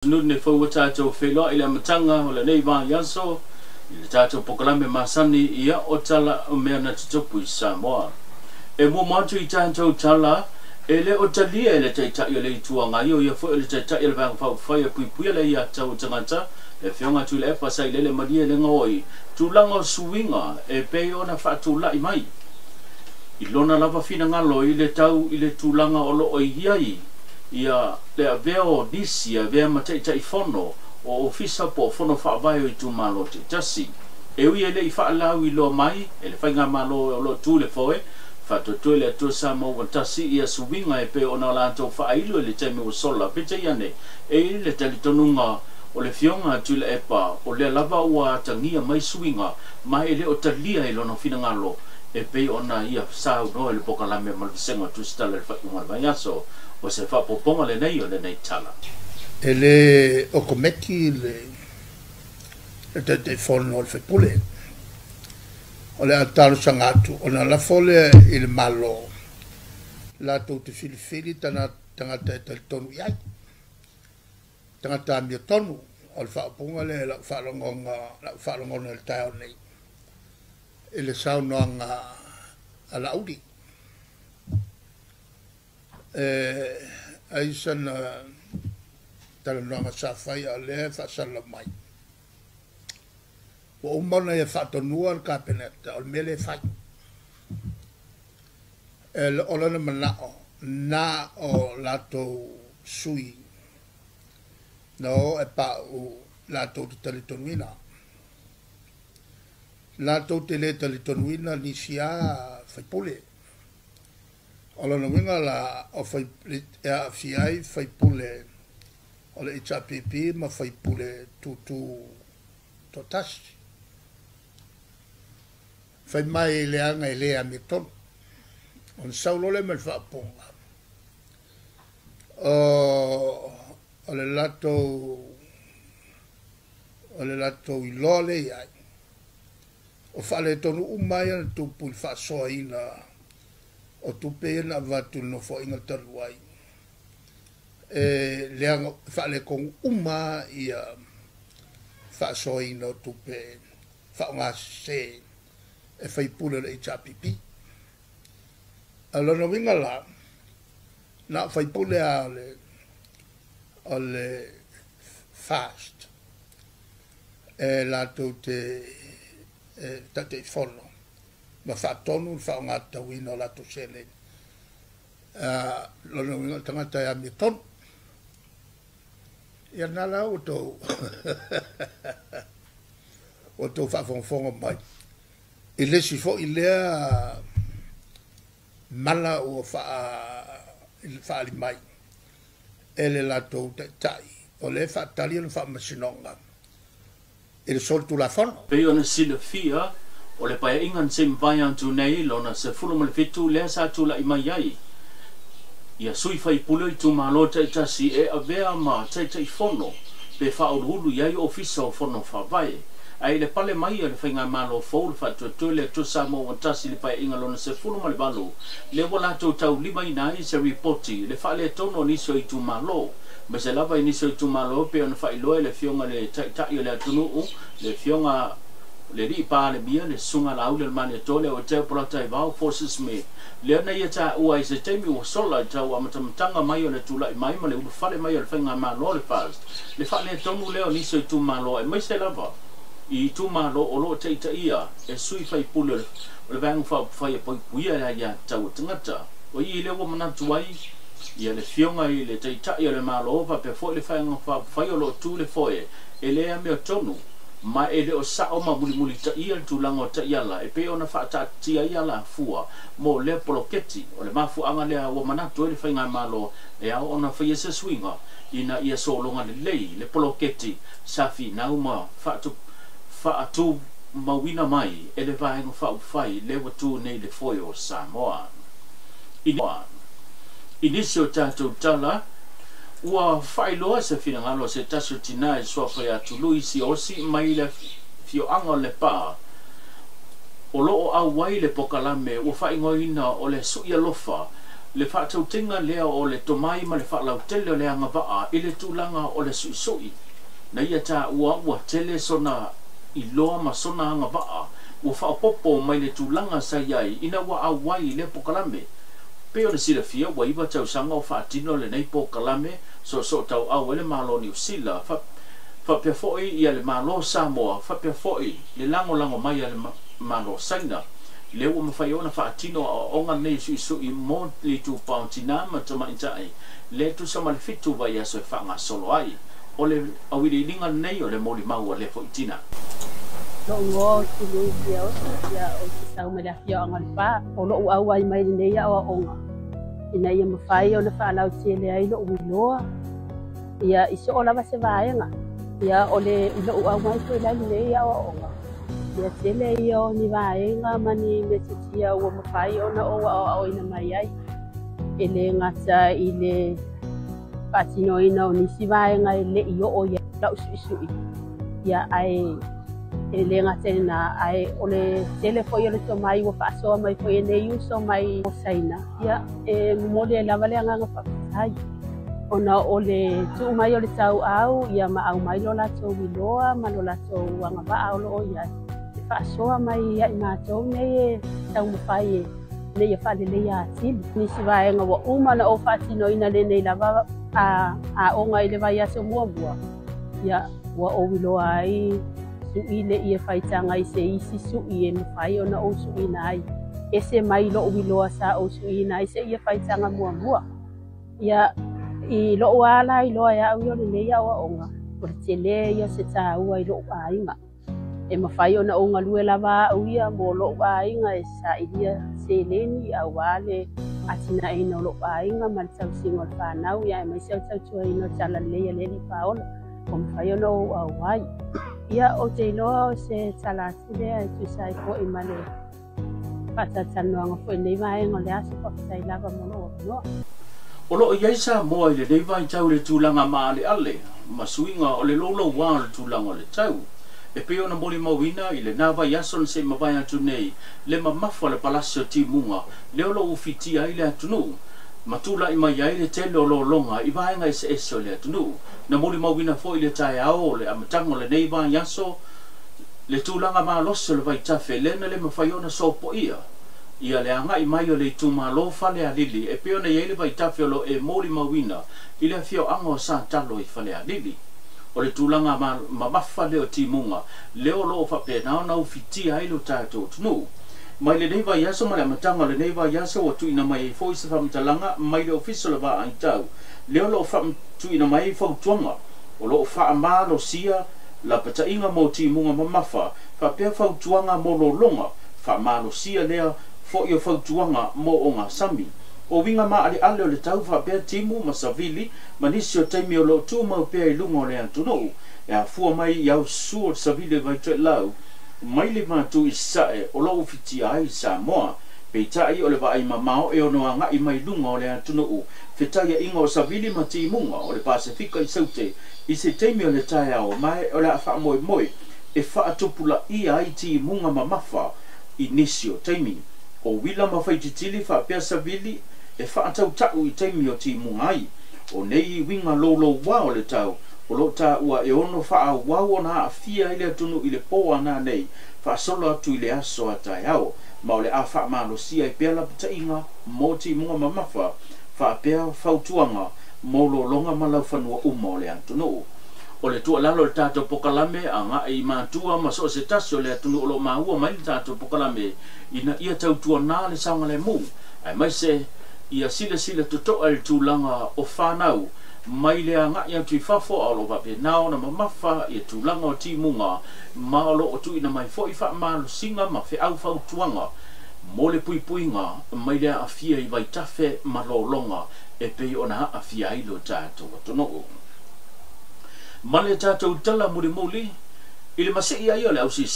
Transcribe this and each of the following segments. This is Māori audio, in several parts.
Nun ne fo tatou whelua i le amatanga o le nei vā yaso i le tatou pokalame masani ia o tala o mea na tutupu i Samoa. E mo matu i tatou tala e le o talia e le taitai o le itua ngai o ia fo le taitai le vang fau fai pui pui le ia tau tangata le whionga tu le epa sai le maria le ngoi tūlanga suinga e pe ona whaatula i mai. I lona lava fina ngalo i le tau i le tūlanga o lo o iai ia le aveo disi avea mataitai fono o ofisa po fono whaavai o i tū malo te tasi. E ui ele i whaalau i lo mai, e le whainga malo o lo tū le foe, whaatotoe le atua sa mau tasi ia suwinga e pe ona lātou whaailu e le teime o sola, pete iane, e le talitonunga o le fionga tu le epa, o le lava ua tangia mai suwinga, mai ele o talia i lono fina ngalo, e pe ona ia sau no e le pokalame malvisenga tu stala le whaunga le vaiaso, o se whapoponga le nei o le nei tala. E le o kometi le te whono o le whepule. O le ataru sangatu, o na la fole i le malo. La tau te whili tangata e tali tonu iai. Tangata a mia tonu, o le whapoponga le la whalongonga le tai o nei. E le saunoanga a la uri. Aisa na tala noanga sa whai a lea whaasala mai. Wa umana e whaatonua al kapeneta, o mele whai. E le olana manao, na o lato sui, no e pa u lato te talitonuina. Lato te le talitonuina ni sia whaipule. Ola na winga la o fai a fiai fai pule o le HRPP ma fai pule tutu totasi. Fai mai leanga e lea mi ton. On saulo le me whaaponga. O le lato i lole iai. O whale tonu umai ana tupu i whaasoa ina o tupe na vatu no fo inga taruai. E leanga whaale kong uma ia whaasoi no tupe whaonga se e whaipule le HRPP. Alona winga la na whaipule a le fast e lato te tate whono. Ma whaatonu whaonga tawina o lato sele. Lona winga tangata e mi tonu. Ia nala o tō o tō whaafonga mai. I lesi fo i lea mala o whaali mai. E le lato tai. O le whaatali anu whaamasinonga. E le soltu la whono. Pei ona sila fia o le paia ingan se mvai antu nei lona se fulu ma le fitu lea sa tula i mai ai. Ia sui fai pule i tu malo taitasi e avea ma taitai fono pe whaurulu iai ofisa o fono whawai. Ai le pale mai le whainga malo fau le whatua le tu sa mo wantasi le paia inga lona se fulu ma le balu. Le wala tau lima ina i se reporti le wha le tono niso i tu malo. Ma se lava i niso i tu malo pe ona whailoa le fionga le taitai o le atunuu le fionga le ri pa le bia le sunga la ule mane tole o te polata i vau forces me le na ia ta ua i se teimi o sola ta ua matamtanga mai o le tula i mai ma le ulu fale mai o le whainga malo le fast le fale tonu leo niso i tu malo e mai se lava i tu malo o lo te ita ia e sui fai pule o le vangu fai poi puia la ia tau tangata o i le ua manatu ai ia le fionga i le te ita ia le malo pa pe fo le whainga fai o lo tu le foe e le ame o tonu ma ele o sa o ma muli ta ia tu lango ta iala e pe ona fa ta tia iala fua mo le poloketi o le mafu anga le o manatu le fainga malo e a ona fa yesa swinga ina ia so longa le poloketi safi na uma fa tu mawina mai ele vai ngo fa fai le watu nei le foio Samoa inisio tatu tala ua whailoa se whinangalo se tasu tina e soa whai atu luisi o si mai le fio anga le pā. O loo au wai le pokalame ua whaingoina o le suia lofa le whaatautenga lea o le tomai ma le whaalau tele o le anga waa i le tūlanga o le suisoi. Na ia tā ua tele sona i loa ma sona anga waa ua whaapopo mai le tūlanga sa iai ina wa awai le pokalame. Pe o le sila fia wa iwa tau sanga o whaatino le nei pokalame so tau au ele malo ni usila whapea foi ia le malo Samoa whapea foi le lango mai le malo Saina. Le ua mawhai ona whaatino o onga nei suisui mo li tu pauntina ma tama intai le tu sama le fitu vai aso e whanga solo ai o le awiri linga nei o le moli maua le fo itina. Lo ngo tulu dia o te sau me le afia o ngalpa o lo ua ai mai nei a o onga. Ina ia mawhai ona whaalau tele ai lo uiloa. Ia iso o lava se vaenga. Ia o le lo ua mai koe lai nei a o onga. Ia tele ia ni vaenga mani me titia ua mawhai ona o ina mai ai. Ele ngata i le patino ina o nisi vaenga ele i o ia lau suisui. Ia ai ele ngata na ai o le tele foi o le tomai ua whaasoa mai foi e nei uso mai o saina. Ia mole e lava le anganga whakatai. Ona o le tuu mai o le tau au ia ma au mai lo lato wiloa ma lo lato wanga waa o lo o ia. Whaasoa mai ia i mātou nei e tau mawhai e nei e whalele ia atili. Nisi vaenga wa umana o whaatino ina le nei lava a onga i le vai aso mua. Ia wa o wiloa ai sui le i e whaitanga i se isi sui e mawhai ona o sui nai. E se mai lo wiloa sa o sui nai se i e whaitanga mua. Ia i lo ala i loa ia au i o le nei a o onga. O le tele ia se tā ua i lo a inga. E mawhai ona o ngalue lava au ia mo lo a inga e sa ilia se leni a wale atina e no lo a inga ma le tau singo le whanau ia e mai sau tau tua ino tala leia leni whaola. O mawhai ona o a wai. Ia o te iloa o se tala atilea e tu sai ko i male whatatanoanga po i nei vaenga le aso whakatai lava mono o noa. O lo iai sa moa i le nei vai tau le tūlanga maa le ale ma suinga o le lolo wā le tūlanga le tau. E peo na moli mawina i le nava yason se mawai atu nei le mamafa le palasio timunga le olo ufiti ai le atunu. Matula i mai ai le tele o lo longa i vaenga i se eso le atunu. Na moli mawina fo i le tae ao le amatango le nei vai yaso le tūlanga maa loso le vai tafe lena le mawhaiona sopo ia. Ia le anga i mai o le tuma lo fale a lili e peo na iei le vai tafe o lo e moli mawina i le fio ango sa talo i fale a lili. O le tūlanga mafa leo timunga, leo lo whape nao nau fiti ai lo tātou tunu. Mai le neiva yaso ma le amatanga le neiva yaso o tuina mai e fo isa whamtalanga, mai le official wa ai tau. Leo lo tuina mai e whautuanga, o lo whaama lo sia, la patainga mo timunga mamafa, whapea whautuanga mo lo longa, whaama lo sia lea fo i o whautuanga mo o ngā sami. O winga ma ali ale o le tau whapea timu ma savili, ma nisi o taimi o lo tu mau pea i lunga o le antunou. E a fua mai i au su o savili vai tue lau, mai le mātu i sae o lo ufiti ai Samoa. Pei tai o le vai mamao e ono anga i mai lunga o le antunou. Whetai a inga o savili ma timunga o le Pasifika i saute, i se taimi o le tae ao mai o le a wha moe moe, e wha atupula i ai timunga mamafa i nisi o taimi. O wila ma whaititili whapea savili, e whaatau tau i teimi o timunga ai. O nei winga lolo wā o le tau, o lo tā ua e ono wha wau o nā a fia i le atunu i le poa nā nei, wha solo atu i le aso a tai au, ma o le a wha malo sia i pēla pita inga, mō timunga mamafa, wha pēa whautuanga, mō lo longa malau whanua o le atunu. O le tua lalo le tātou pokalame, a ngā i mātua ma so se tasi o le atunu o lo māua mai le tātou pokalame, ina ia tau tua nā le sanga le mū, ai mai se ia sila toto al tūlanga o whanau mai lea ngā ia tui whafo alo wape nao na mamafa ia tūlanga o timunga ma alo o tui na mai fo i wha malo singa ma whi au whau tuanga mo le pui puinga mai lea a fia i vai tafe ma lo longa e pei ona a fia ilo tātou atono. Ma le tātou tala muli i le masi ia ia le au si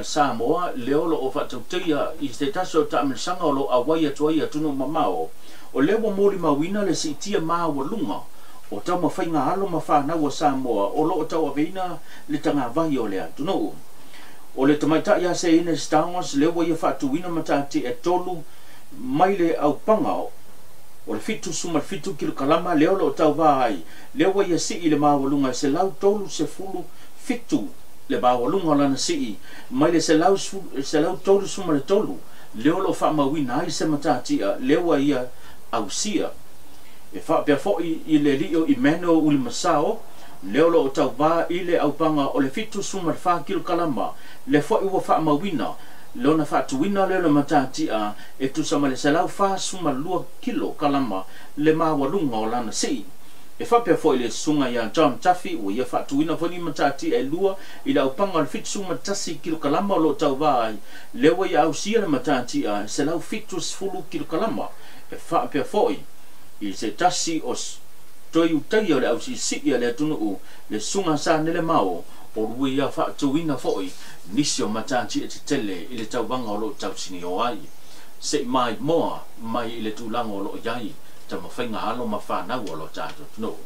Samoa le olo o whatau teia i te taso ta amirsanga o lo a waia tuai atunu mamao. O lewa mori mawina le si tia maa wa lunga, o tau mawhainga alo mawhanau a Samoa, o lo o tau aveina le tanga vai o le atunou. O le tamaita ia se ine Star Wars lewa ia whatuina matati e tolu, mai le au panga o le fitu suma le fitu kilo kalama leo lo tau va ai leo wa ia si i le mawalunga se lau tolu se fulu fitu le mawalunga lana si mai le se lau tolu suma le tolu leo lo fa mawina ai se matatia leo wa ia ausia e fa pe fo i le rio i meno ul masao leo lo tau va i le aupanga o le fitu suma le fa kilo kalama le fo i wa fa mawina lona fa tuina le matati a e tu sama le salau fa suma lua kilo kalama le mawalunga o lana si e fa pe foi le sunga ya John Taffy o ia fa tuina fo ni matati e lua i la upanga le fit suma tasi kilo kalama lo tau vai le wa ya usia le matati a salau fitus fulu kilo kalama e fa pe foi i se tasi os toi utai o le ausi si ia le tunu o le sunga sa nele mao o rui ia fa tuina foi nisio matati e tele i le tau banga o lo tau sini o ai se mai moa mai i le tūlanga o lo iai ta mawhainga halo ma whanau o lo tātou no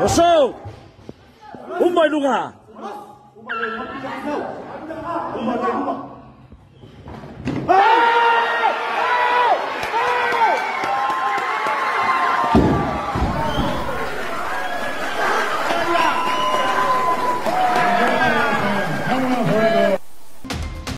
Oso! Umay lunga!